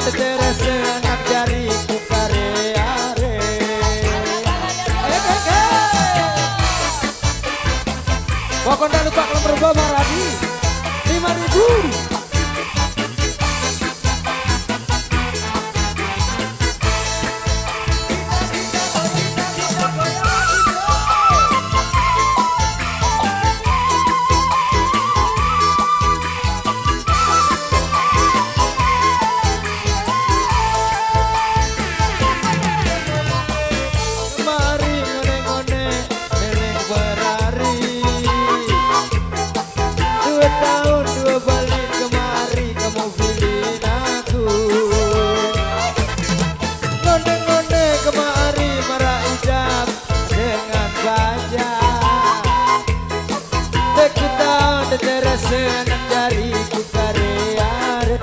terasa anak jari ku kare-are. Pokoknya jangan lupa kalau berbama Radi 5.000. Senang dari ku kare-are.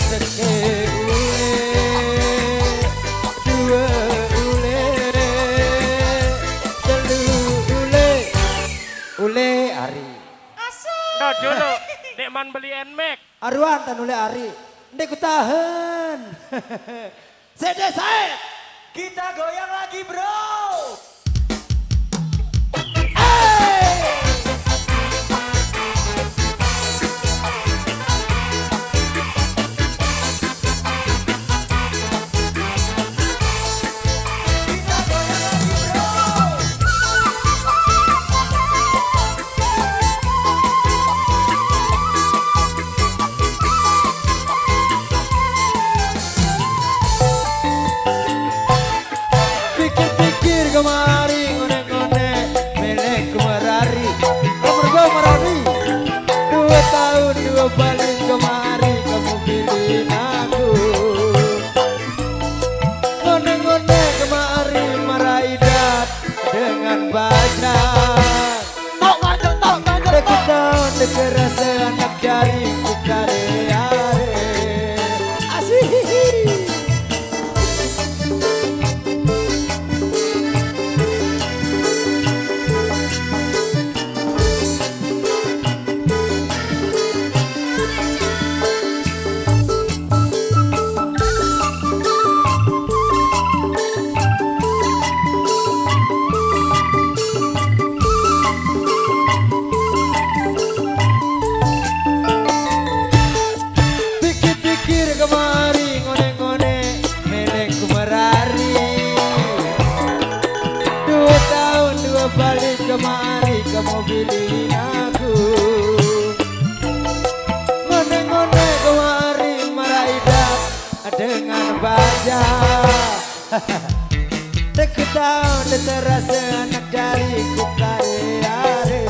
Seke ule, dua ule, telu ule ari. No dulu, dek man beli NMAX. Aruan tan ule ari, ndek ku tahan. Sede saya, kita goyang lagi bro. Kemari ngone-ngone melek kemerari nomor gua merari 2 tahun 2 balik kemari kamu pilih aku ngone-ngone kemari meraih dat dengan banyak tok tahun dekerasa anak jari ku kare-are asih. Kemari ngone-ngone melek ku merari 2 tahun 2 balik kemari kamu pilih aku ngone-ngone kemari meraih dat dengan banyak deket tahun terasa anak dari ku kare-are.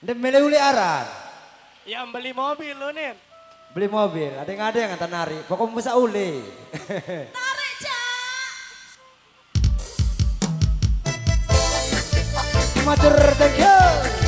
Ndek mele uli aran. Yang beli mobil lu nih. Beli mobil, ada yang ngantar nari. Pokoknya bisa uli. Tarik, Cak. Matur, thank you.